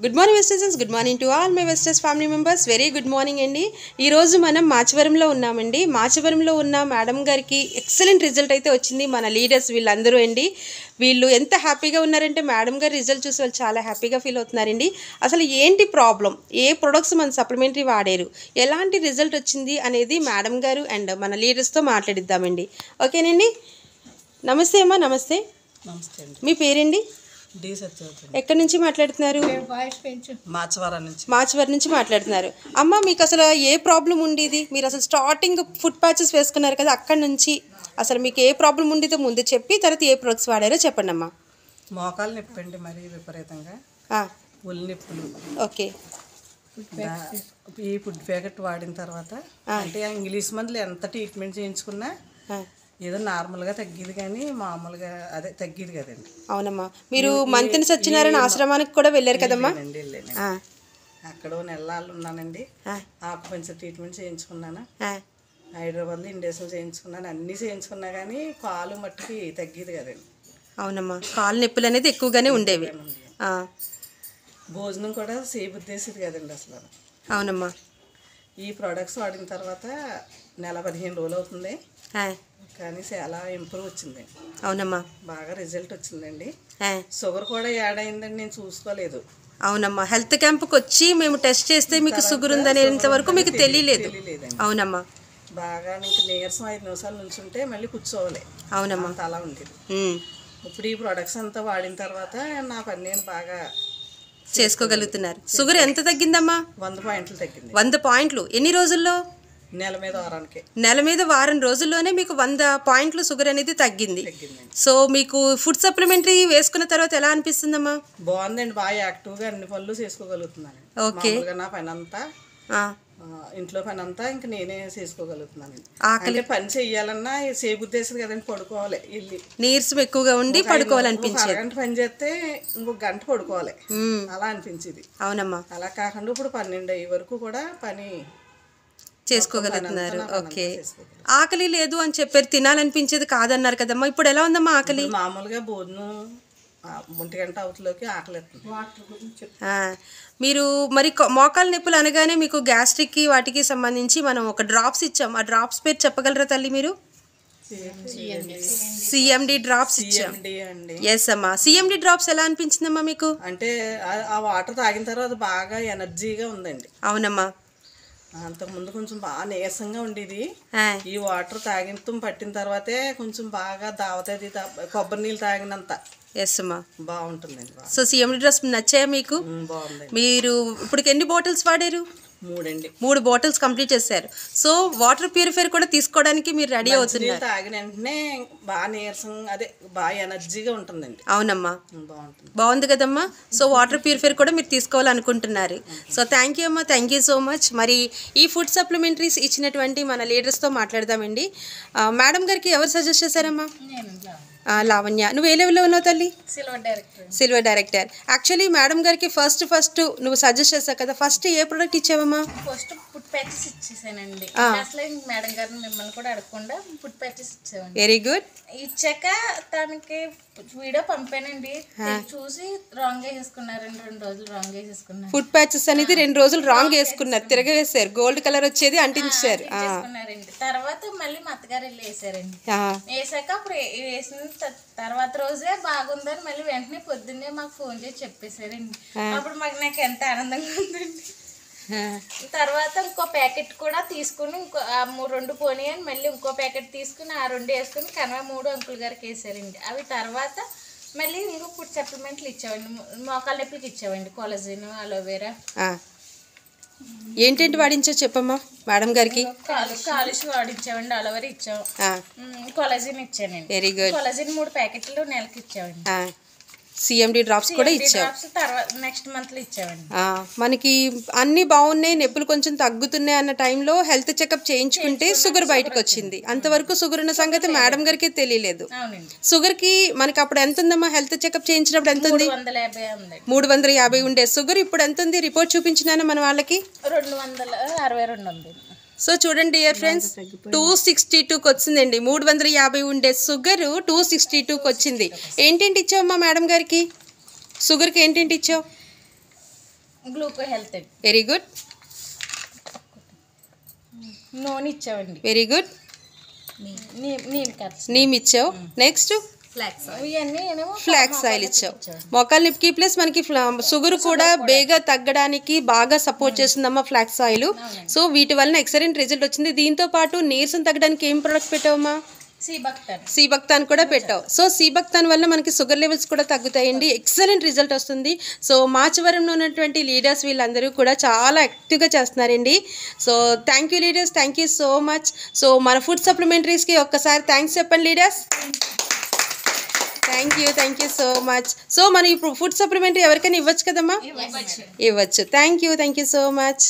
Good morning వెస్టర్స్, good morning to all my వెస్టర్స్ family members. Very good morning అండి. ఈరోజు మనం మాచవరంలో ఉన్నామండి. మాచవరంలో ఉన్న మేడం గారికి ఎక్సలెంట్ రిజల్ట్ అయితే వచ్చింది. మన లీడర్స్ వీళ్ళందరూ అండి, వీళ్ళు ఎంత హ్యాపీగా ఉన్నారంటే మేడం గారు రిజల్ట్ చూసి వాళ్ళు చాలా హ్యాపీగా ఫీల్ అవుతున్నారండి. అసలు ఏంటి ప్రాబ్లం, ఏ ప్రొడక్ట్స్ మన సప్లిమెంటరీ వాడారు, ఎలాంటి రిజల్ట్ వచ్చింది అనేది మేడం గారు అండ్ మన లీడర్స్తో మాట్లాడిద్దామండి. ఓకేనండి. నమస్తే అమ్మా. నమస్తే. నమస్తే అండి. మీ పేరండి? డి సత్యవతి. ఎక్కడి నుంచి మాట్లాడుతున్నారు? మాచవరం నుంచి మాట్లాడుతున్నారు. అమ్మ, మీకు అసలు ఏ ప్రాబ్లం ఉండేది? మీరు అసలు స్టార్టింగ్ ఫుట్ ప్యాచెస్ వేసుకున్నారు కదా, అక్కడి నుంచి అసలు మీకు ఏ ప్రాబ్లం ఉండేదో ముందు చెప్పి తర్వాత ఏ ప్రొడక్ట్స్ వాడారో చెప్పండి అమ్మా. మోకాలు నొప్పి అండి, మరీ విపరీతంగా ఒళ్ళు నొప్పులు. ఓకే. ఈ ఫుడ్ ప్యాకెట్ వాడిన తర్వాత అంటే ఇంగ్లీష్ మందులు ఎంత ట్రీట్మెంట్ చేయించుకున్నా ఏదో నార్మల్గా తగ్గేది, కానీ మామూలుగా అదే తగ్గేది కదండి. అవునమ్మా. మీరు మంతిని సత్యనారాయణ ఆశ్రమానికి కూడా వెళ్ళారు కదమ్మా? వెళ్ళాను. అక్కడ నెలలు ఉన్నానండి. ఆకుపంచర్ ట్రీట్మెంట్ చేయించుకున్నాను, హైదరాబాద్లో ఇండేషన్ చేయించుకున్నాను, అన్నీ చేయించుకున్నా కానీ కాలు మట్టుకి తగ్గేది కదండి. అవునమ్మా. కాలు నొప్పులు అనేది ఎక్కువగానే ఉండేవి. భోజనం కూడా చేయబుద్ధేసేది కదండి అసలు. అవునమ్మా. ఈ ప్రోడక్ట్స్ వాడిన తర్వాత నెల 15 రోజులు అవుతుంది, కానీ చాలా ఇంప్రూవ్ వచ్చింది. అవునమ్మా. బాగా రిజల్ట్ వచ్చిందండి. షుగర్ కూడా యాడ్ అయిందండి, నేను చూసుకోలేదు. అవునమ్మా. హెల్త్ క్యాంప్కి వచ్చి మేము టెస్ట్ చేస్తే మీకు షుగర్ ఉందనేంత వరకు మీకు తెలియలేదు. అవునమ్మా. బాగా నీకు నీరసం 5 నిమిషాలు నుంచుంటే మళ్ళీ కూర్చోవాలి. అవునమ్మా. అలా ఉండేది. ఇప్పుడు ఈ ప్రొడక్ట్స్ అంతా వాడిన తర్వాత నా పని నేను బాగా చేసుకోగలుగుతున్నారు. షుగర్ ఎంత తగ్గిందమ్మా? 100 పాయింట్లు తగ్గింది. 100 పాయింట్లు ఎన్ని రోజుల్లో? నెల మీద వారం రోజుల్లోనే మీకు 100 పాయింట్లు షుగర్ అనేది తగ్గింది. సో మీకు ఫుడ్ సప్లిమెంటరీ వేసుకున్న తర్వాత ఎలా అనిపిస్తుందమ్మా? బాగుందండి. బాగా యాక్టివ్గా అన్ని పనులు చేసుకోగలుగుతున్నాను. ఓకే. నా పని అంతా, ఇంట్లో పని అంతా ఇంకా నేనే చేసుకోగలుగుతున్నాను. అంటే పని చెయ్యాలన్నా చేయబుద్ధేస్తుంది కదండి, పడుకోవాలి. వెళ్ళి నీరసం ఎక్కువగా ఉండి పడుకోవాలనిపించేది. అరగంట పని చేస్తే ఇంకొక గంట పడుకోవాలి, అలా అనిపించేది. అవునమ్మా. అలా కాకుండా ఇప్పుడు 12 అయ్యే వరకు కూడా పని చేసుకోగలుగుతున్నారు. ఓకే. ఆకలి లేదు అని చెప్పారు, తినాలనిపించేది కాదన్నారు కదమ్మా, ఇప్పుడు ఎలా ఉందమ్మా ఆకలి? మామూలుగా భోజనం 1 గంట అవతలోకి ఆకలి. మీరు మరి మోకాలు నొప్పులు అనగానే మీకు గ్యాస్ట్రిక్కి వాటికి సంబంధించి మనం ఒక డ్రాప్స్ ఇచ్చాం. ఆ డ్రాప్స్ పేరు చెప్పగలరా తల్లి మీరు? సిఎండి డ్రాప్స్ ఇచ్చాం. ఎస్ అమ్మా. సిఎండి డ్రాప్స్ ఎలా అనిపించిందమ్మా మీకు? అంటే ఆ వాటర్ తాగిన తర్వాత బాగా ఎనర్జీగా ఉందండి. అవునమ్మా. అంతకుముందు కొంచెం బాగా నీరసంగా ఉండేది. ఈ వాటర్ పట్టిన తర్వాతే కొంచెం బాగా దావతది, కొబ్బరి నీళ్ళు తాగినంత. ఎస్ అమ్మా. బాగుంటుందండి. సో సిఎండి డ్రాప్స్ నచ్చాయా మీకు? బాగుంది. మీరు ఇప్పటికి ఎన్ని బాటిల్స్ వాడారు? 3 బాటిల్స్ కంప్లీట్ చేశారు. సో వాటర్ ప్యూరిఫైర్ కూడా తీసుకోవడానికి మీరు రెడీ అవుతున్నారు. తాగిన వెంటనే బాగా నీరసం, అదే బాగా ఎనర్జీగా ఉంటుందండి. అవునమ్మా. బాగుంది కదమ్మా. సో వాటర్ ప్యూరిఫైర్ కూడా మీరు తీసుకోవాలనుకుంటున్నారు. సో థ్యాంక్ యూ అమ్మా, థ్యాంక్ యూ సో మచ్. మరి ఈ ఫుడ్ సప్లిమెంటరీస్ ఇచ్చినటువంటి మన లీడర్స్తో మాట్లాడదామండి. మేడం గారికి ఎవరు సజెస్ట్ చేశారమ్మా? లావణ్య. నువ్వు ఏ లెవెల్లో ఉన్నావు తల్లి? Silver director. యాక్చువల్లీ మేడం గారికి ఫస్ట్ నువ్వు సజెస్ట్ చేసావు కదా, ఫస్ట్ ఏ ప్రోడక్ట్ ఇచ్చావమ్మా? ఫస్ట్ ఫుడ్ ప్యాచెస్ ఇచ్చేసానండి. అసలు మేడం గారిని మిమ్మల్ని కూడా అడగకుండా ఫుడ్ ప్యాచెస్ ఇచ్చామండి. Very good. ఇచ్చాక తనకి వీడియో పంపానండి, చూసి రాంగ్ వేసేసుకున్నారండి. 2 రోజులు రాంగ్ వేసేసుకున్నారు. ఫుడ్ ప్యాచెస్ అనేది 2 రోజులు రాంగ్ వేసుకున్నారు, తిరగవేసారు, గోల్డ్ కలర్ వచ్చేది అంటించారు. తర్వాత మళ్ళీ మా అత్తగారు వెళ్ళి వేసారండి. వేసాక అప్పుడు వేసిన తర్వాత రోజే బాగుందని మళ్ళీ వెంటనే పొద్దున్నే మాకు ఫోన్ చేసి చెప్పేశారండి. అప్పుడు నాకు ఎంత ఆనందంగా ఉందండి. తర్వాత ఇంకో ప్యాకెట్ కూడా తీసుకుని, ఇంకో 2 పోనీ అని మళ్ళీ ఇంకో ప్యాకెట్ తీసుకుని ఆ 2 వేసుకుని కనవ 3 అంకుల్ గారికి వేసారండి. అవి తర్వాత మళ్ళీ ఇంకో ఫుడ్ సప్లిమెంట్లు ఇచ్చామండి. మోకాళ్ళ నొప్పికి ఇచ్చామండి. Collagen, aloe vera. ఏంటంటే వాడించో చెప్పమ్మా మేడం గారికి. కాలుష్యం వాడించామండి, అలోవెరా ఇచ్చాం, కొలజిన్ ఇచ్చానండి. Very good. కొలజిన్ 3 ప్యాకెట్లు నెలకి ఇచ్చామండి. సిఎండి డ్రాప్స్ కూడా ఇచ్చాం. నెక్స్ట్ మంత్ లో ఇచ్చామండి. మనకి అన్ని బాగున్నాయి, నొప్పులు కొంచెం తగ్గుతున్నాయి అన్న టైంలో హెల్త్ చెకప్ చేయించుకుంటే షుగర్ బయటకు వచ్చింది. అంతవరకు షుగర్ ఉన్న సంగతి మేడం గారికి తెలియలేదు. షుగర్ కి మనకి అప్పుడు ఎంత ఉందమ్మా? హెల్త్ చెకప్ చేయించినప్పుడు ఎంత ఉంది? 350 ఉండే షుగర్ ఇప్పుడు ఎంత ఉంది? రిపోర్ట్ చూపించినాను మన వాళ్ళకి. 262 ఉంది. సో చూడండి డియర్ ఫ్రెండ్స్, 262కి వచ్చిందండి. 350 ఉండే షుగర్ 262కి వచ్చింది. ఏంటేంటి ఇచ్చావమ్మా మేడం గారికి? షుగర్కి ఏంటేంటి ఇచ్చావు? గ్లూకో హెల్త్ అండి. వెరీ గుడ్, నూనె ఇచ్చామండి. Very good. నీమ్ ఖర్చు నీమ్ ఇచ్చావు. నెక్స్ట్ ఇవన్నీ ఫ్లాక్స్ ఆయిల్ ఇచ్చావు. మొక్కల నిప్కి ప్లస్ మనకి షుగర్ కూడా బేగా తగ్గడానికి బాగా సపోర్ట్ చేస్తుందమ్మా ఫ్లాక్స్ ఆయిల్. సో వీటి వలన ఎక్సలెంట్ రిజల్ట్ వచ్చింది. దీంతో పాటు నీరసం తగ్గడానికి ఏం ప్రోడక్ట్ పెట్టావమ్మా? సీబక్తాన్ కూడా పెట్టావు. సో సీబక్తాన్ వల్ల మనకి షుగర్ లెవెల్స్ కూడా తగ్గుతాయండి. ఎక్సలెంట్ రిజల్ట్ వస్తుంది. సో మాచవరంలో ఉన్నటువంటి లీడర్స్ వీళ్ళందరూ కూడా చాలా యాక్టివ్గా చేస్తున్నారండి. So thank you leaders, thank you so much. So మన ఫుడ్ సప్లిమెంటరీస్కి ఒక్కసారి థ్యాంక్స్ చెప్పండి leaders. Thank you so much. So మనం ఇప్పుడు ఫుడ్ సప్లిమెంటరీ ఎవరికైనా ఇవ్వచ్చు కదమ్మా? ఇవ్వచ్చు. Thank you so much.